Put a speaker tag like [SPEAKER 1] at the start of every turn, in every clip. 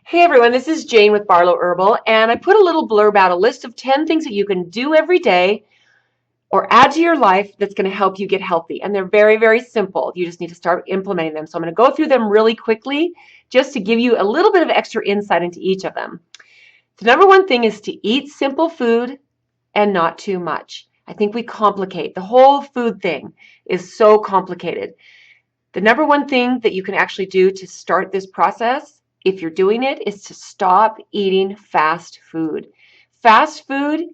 [SPEAKER 1] Hey everyone, this is Jane with Barlow Herbal, and I put a little blurb out, a list of 10 things that you can do every day or add to your life that's going to help you get healthy. And they're very, very simple. You just need to start implementing them. So I'm going to go through them really quickly just to give you a little bit of extra insight into each of them. The number one thing is to eat simple food and not too much. I think we complicate. The whole food thing is so complicated. The number one thing that you can actually do to start this process, if you're doing it, is to stop eating fast food. Fast food,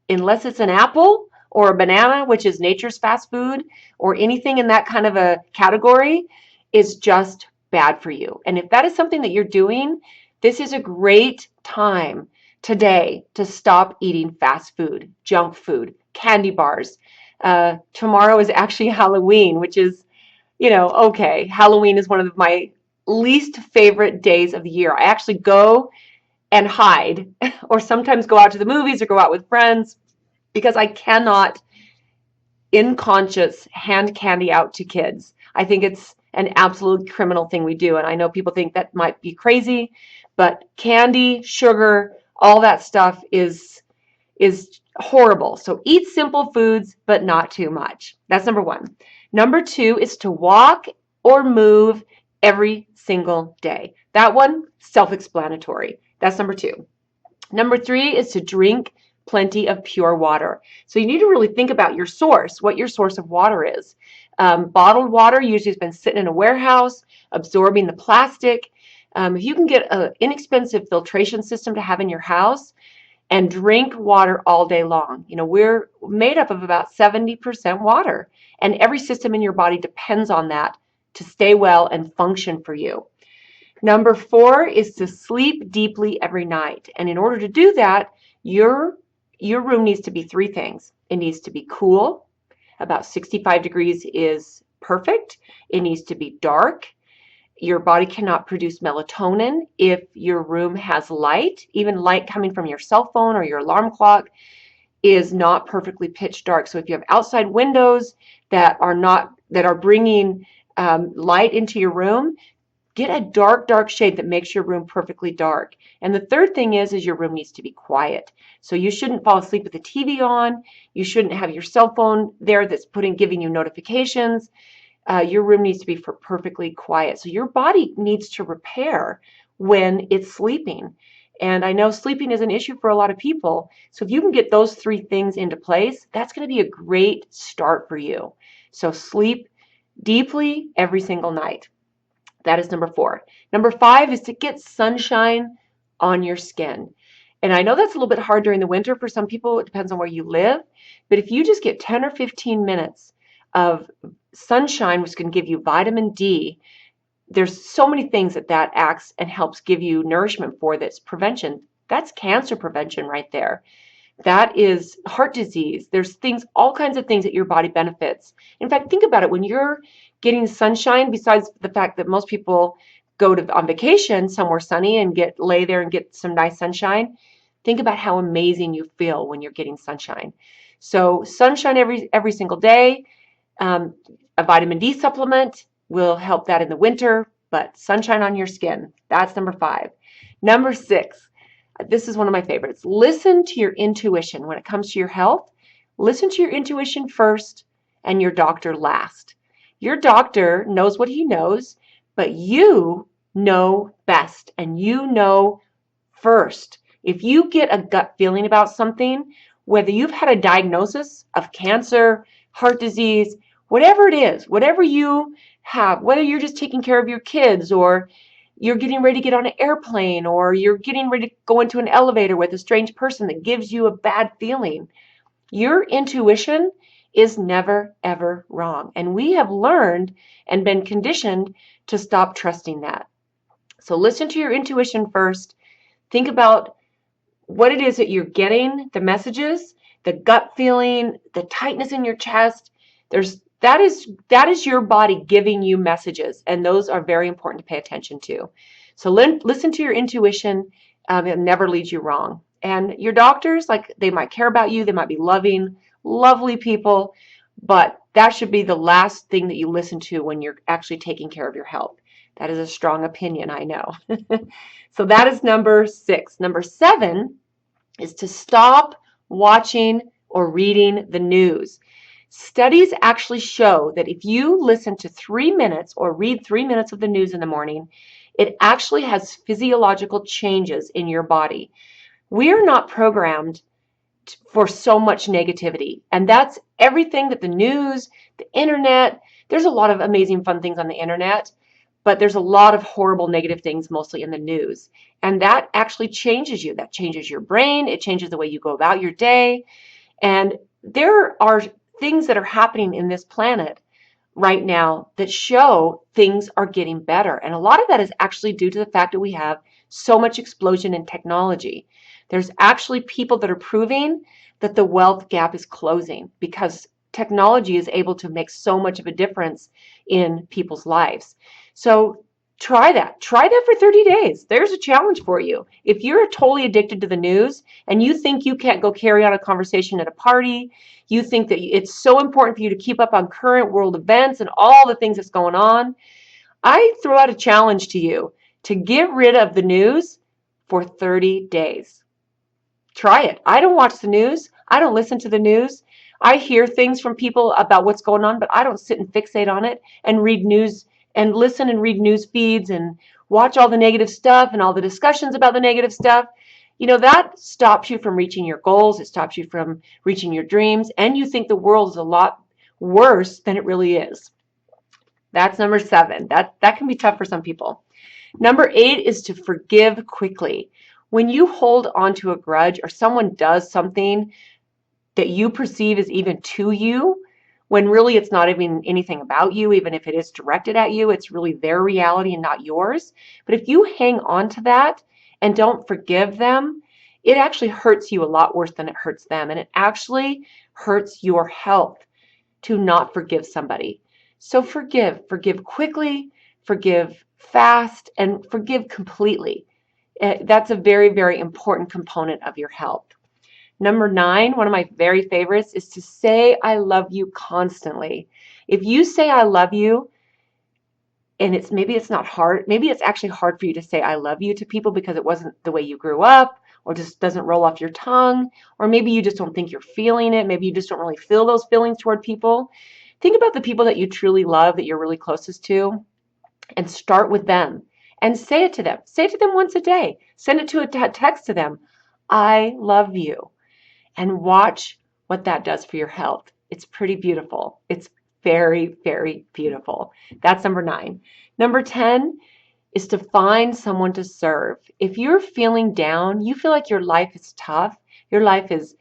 [SPEAKER 1] unless it's an apple or a banana, which is nature's fast food, or anything in that kind of a category, is just bad for you. And if that is something that you're doing, this is a great time today to stop eating fast food, junk food, candy bars. Tomorrow is actually Halloween, which is okay, Halloween is one of my least favorite days of the year. I actually go and hide or sometimes go out to the movies or go out with friends because I cannot, in conscience, hand candy out to kids. I think it's an absolute criminal thing we do. And I know people think that might be crazy, but candy, sugar, all that stuff is horrible. So eat simple foods, but not too much. That's number one. Number two is to walk or move every single day. That one, self-explanatory. That's number two. Number three is to drink plenty of pure water. So you need to really think about your source, what your source of water is. Bottled water usually has been sitting in a warehouse, absorbing the plastic. If you can get an inexpensive filtration system to have in your house, and drink water all day long. We're made up of about 70% water, and every system in your body depends on that to stay well and function for you. Number four is to sleep deeply every night. And in order to do that, your room needs to be three things. It needs to be cool. About 65 degrees is perfect. It needs to be dark. Your body cannot produce melatonin if your room has light. Even light coming from your cell phone or your alarm clock is not perfectly pitch dark. So if you have outside windows that are bringing light into your room, get a dark shade that makes your room perfectly dark. And the third thing is your room needs to be quiet. So you shouldn't fall asleep with the TV on. You shouldn't have your cell phone there that's giving you notifications. Your room needs to be perfectly quiet. So your body needs to repair when it's sleeping. And I know sleeping is an issue for a lot of people. So if you can get those three things into place, that's going to be a great start for you. So sleep deeply every single night. That is number four. Number five is to get sunshine on your skin. And I know that's a little bit hard during the winter for some people. It depends on where you live. But if you just get 10 or 15 minutes of sunshine, which can give you vitamin D, there's so many things that acts and helps give you nourishment for. That's prevention. That's cancer prevention right there. That is heart disease. There's all kinds of things that your body benefits. In fact, think about it. When you're getting sunshine, besides the fact that most people go on vacation somewhere sunny and lay there and get some nice sunshine, think about how amazing you feel when you're getting sunshine. So sunshine every single day. A vitamin D supplement will help that in the winter, but sunshine on your skin, that's number five. Number six, this is one of my favorites. Listen to your intuition when it comes to your health. Listen to your intuition first and your doctor last. Your doctor knows what he knows, but you know best and you know first. If you get a gut feeling about something, whether you've had a diagnosis of cancer, heart disease, whatever it is, whatever you have, whether you're just taking care of your kids or you're getting ready to get on an airplane or you're getting ready to go into an elevator with a strange person that gives you a bad feeling, your intuition is never, ever wrong. And we have learned and been conditioned to stop trusting that. So listen to your intuition first. Think about what it is that you're getting, the messages, the gut feeling, the tightness in your chest. That is your body giving you messages, and those are very important to pay attention to. So listen to your intuition. It never leads you wrong. And your doctors, they might care about you. They might be loving, lovely people, but that should be the last thing that you listen to when you're actually taking care of your health. That is a strong opinion, I know. So that is number 6. Number 7 is to stop watching or reading the news. Studies actually show that if you listen to 3 minutes or read 3 minutes of the news in the morning, it actually has physiological changes in your body. We are not programmed for so much negativity, and that's everything that the news, the internet, there's a lot of amazing fun things on the internet, but there's a lot of horrible negative things mostly in the news, and that actually changes you. That changes your brain. It changes the way you go about your day. And there are things that are happening in this planet right now that show things are getting better. And a lot of that is actually due to the fact that we have so much explosion in technology. There's actually people that are proving that the wealth gap is closing because technology is able to make so much of a difference in people's lives. So try that. Try that for 30 days. There's a challenge for you. If you're totally addicted to the news and you think you can't go carry on a conversation at a party, you think that it's so important for you to keep up on current world events and all the things that's going on, I throw out a challenge to you to get rid of the news for 30 days. Try it. I don't watch the news. I don't listen to the news. I hear things from people about what's going on, but I don't sit and fixate on it and read news and listen and read news feeds and watch all the negative stuff and all the discussions about the negative stuff. You know, that stops you from reaching your goals. It stops you from reaching your dreams. And you think the world is a lot worse than it really is. That's number 7. That can be tough for some people. Number 8 is to forgive quickly. When you hold on to a grudge or someone does something that you perceive as even to you, when really it's not even anything about you, even if it is directed at you, it's really their reality and not yours. But if you hang on to that and don't forgive them, it actually hurts you a lot worse than it hurts them. And it actually hurts your health to not forgive somebody. So forgive quickly, forgive fast, and forgive completely. That's a very, very important component of your health. Number 9, one of my very favorites, is to say I love you constantly. If you say I love you, and maybe it's not hard, maybe it's actually hard for you to say I love you to people because it wasn't the way you grew up, or just doesn't roll off your tongue, or maybe you just don't think you're feeling it, maybe you just don't really feel those feelings toward people. Think about the people that you truly love, that you're really closest to, and start with them and say it to them. Say it to them once a day. Send it to a text to them. I love you. And watch what that does for your health. It's pretty beautiful. It's very, very beautiful. That's number 9. Number 10 is to find someone to serve. If you're feeling down, you feel like your life is tough, your life is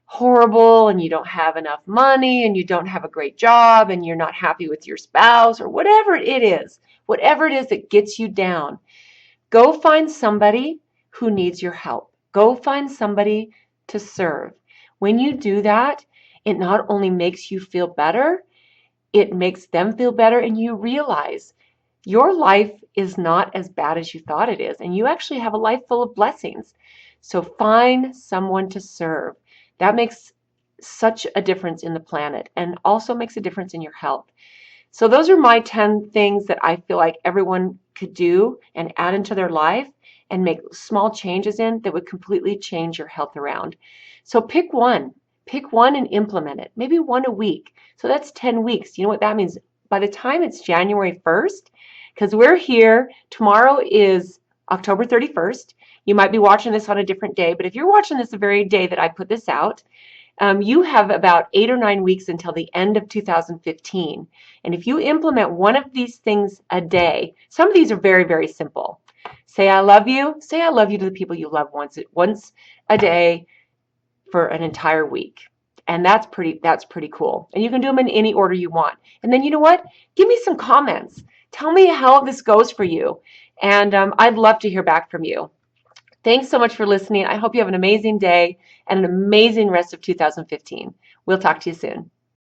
[SPEAKER 1] horrible, and you don't have enough money, and you don't have a great job, and you're not happy with your spouse, or whatever it is that gets you down, go find somebody who needs your help. Go find somebody to serve. When you do that, it not only makes you feel better, it makes them feel better, and you realize your life is not as bad as you thought it is, and you actually have a life full of blessings. So find someone to serve. That makes such a difference in the planet and also makes a difference in your health. So those are my 10 things that I feel like everyone could do and add into their life and make small changes in that would completely change your health around. So pick one and implement it, maybe one a week. So that's 10 weeks. You know what that means? By the time it's January 1st, because we're here, tomorrow is October 31st. You might be watching this on a different day, but if you're watching this the very day that I put this out, you have about 8 or 9 weeks until the end of 2015. And if you implement one of these things a day, some of these are very, very simple. Say I love you. Say I love you to the people you love once a day for an entire week. And that's pretty cool. And you can do them in any order you want. And then you know what? Give me some comments. Tell me how this goes for you. And I'd love to hear back from you. Thanks so much for listening. I hope you have an amazing day and an amazing rest of 2015. We'll talk to you soon.